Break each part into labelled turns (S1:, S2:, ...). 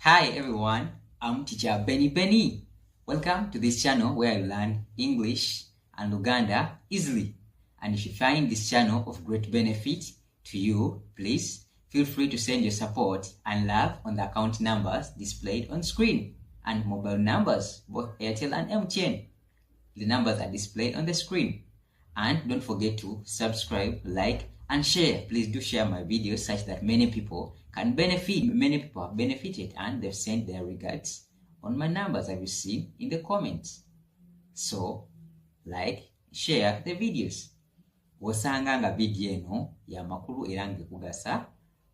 S1: Hi everyone, I'm teacher Benny. Welcome to this channel where you learn English and Luganda easily. And if you find this channel of great benefit to you, please feel free to send your support and love on the account numbers displayed on screen and mobile numbers, both Airtel and MTN. The numbers are displayed on the screen. And don't forget to subscribe, like, and share. Please do share my videos such that many people can benefit. Many people have benefited and they've sent their regards on my numbers as you see in the comments. So, like, share the videos. Wosanga nga video eno ya makulu era ngekugasa,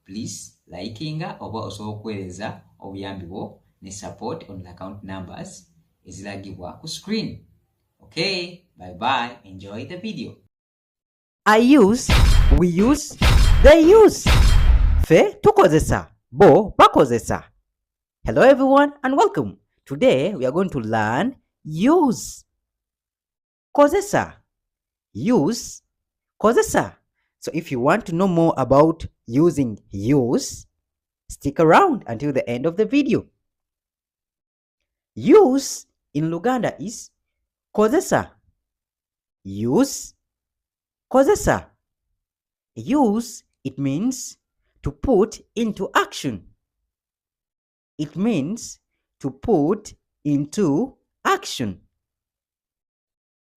S1: please likinga oba osobola okuweereza obuyambi bwo ne support on the account numbers eziragibwa ku screen. Okay, bye-bye. Enjoy the video.
S2: I use, we use, they use. Fe tukozesa, bo bakozesa. Hello everyone and welcome. Today we are going to learn use. Kozesa. Use. Kozesa. So if you want to know more about using use, stick around until the end of the video. Use in Luganda is kozesa. Use. Kozesa. Use, it means to put into action. It means to put into action.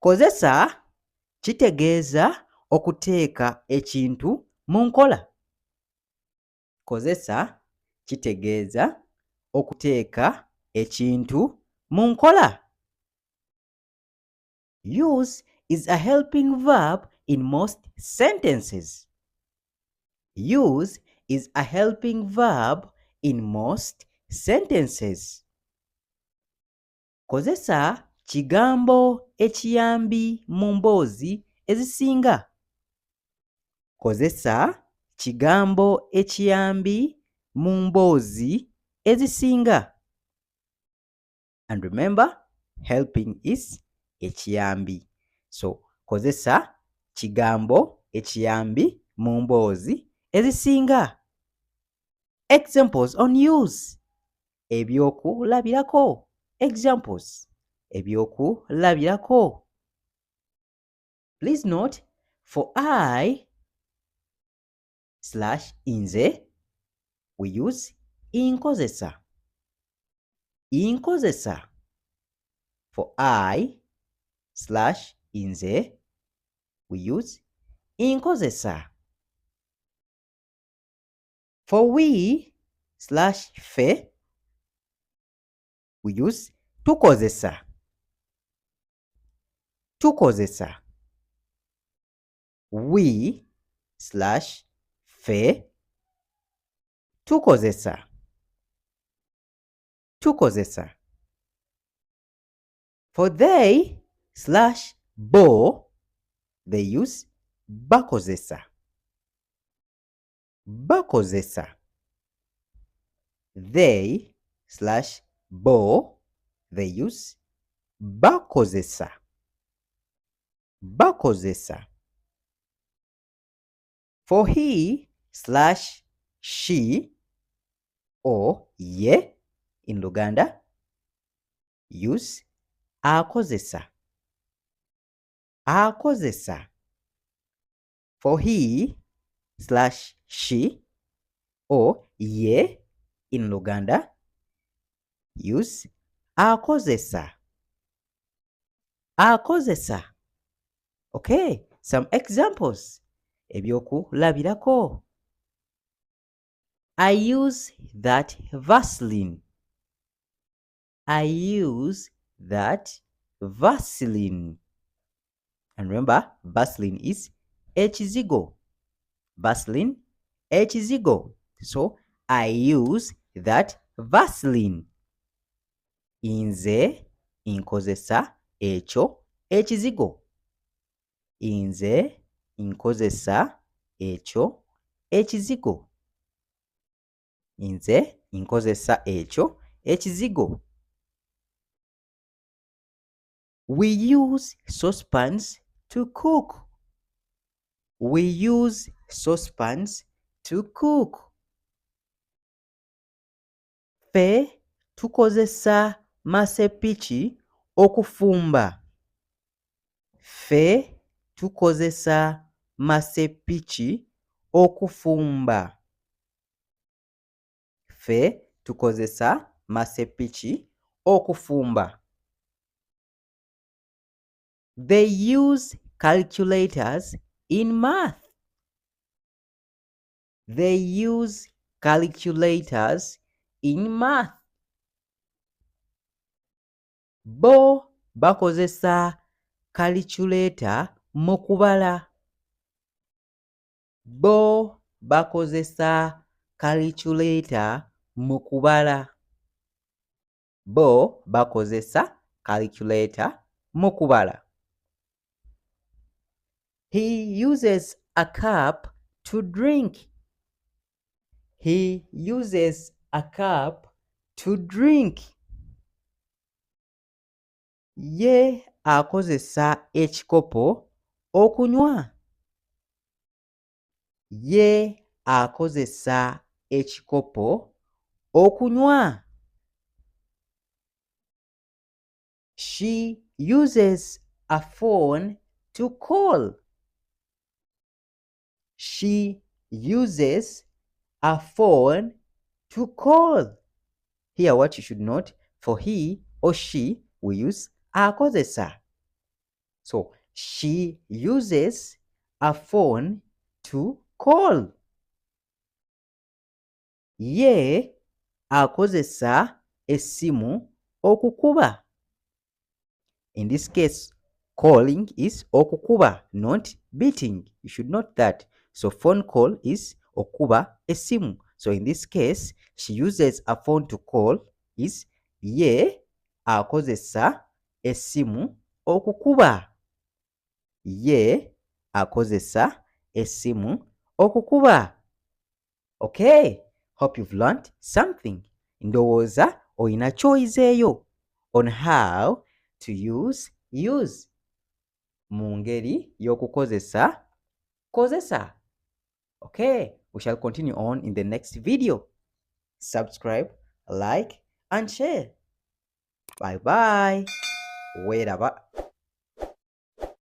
S2: Kozesa kitegeeza okuteeka ekintu mu nkola. Kozesa kitegeeza okuteeka ekintu mu nkola. Use is a helping verb in most sentences. Use is a helping verb in most sentences. Kozesa kigambo ekiyambi mu mboozi ezisinga. Kozesa kigambo ekiyambi mu mboozi ezisinga. And remember, helping is ekiyambi. So, kozesa kigambo ekiyambi mu mboozi ezisinga. Examples on use. Ebyokulabirako. Examples. Ebyokulabirako. Please note, for I / nze, we use inkozesa. Inkozesa. For I / nze, we use inkozesa. For we / fe, we use tukozesa. Tukozesa. We / fe, tukozesa. Tukozesa. For they / bo, they use bakozesa. Bakozesa. They / bo, they use bakozesa. Bakozesa. For he / she or ye in Luganda, use akozesa. Akozesa. For he / she or ye in Luganda, use akozesa. Akozesa. Okay, some examples. Ebyokulabirako. I use that Vaseline. I use that Vaseline. And remember, Vaseline is ekizigo. Vaseline, ekizigo. So, I use that Vaseline. Nze nkozesa ekyo ekizigo. Nze nkozesa ekyo ekizigo. Nze nkozesa ekyo ekizigo. We use saucepans to cook. We use saucepans to cook. Ffe tukozesa masepiki okufumba. Ffe tukozesa masepiki okufumba. Ffe tukozesa masepiki okufumba. They use calculators in math. They use calculators in math. Bo bakozesa calculator mu kubala. Bo bakozesa calculator mu kubala. Bo bakozesa calculator mu kubala. He uses a cup to drink. He uses a cup to drink. Ye akozesa ekikopo okunywa. Ye akozesa ekikopo okunywa. She uses a phone to call. She uses a phone to call. Here what you should note, for he or she, we use akozesa. So, she uses a phone to call. Ye akozesa essimu okukuba. In this case, calling is okukuba, not beating. You should note that. So phone call is okuba essimu. So in this case, she uses a phone to call is ye akozesa essimu okukuba. Ye akozesa essimu okukuba. Okay, hope you've learned something. Ndowooza oyina ky'oyizeeyo on how to use mu ngeri y'okukozesa kozesa. Okay, we shall continue on in the next video. Subscribe, like, and share. Bye bye. Weeraba.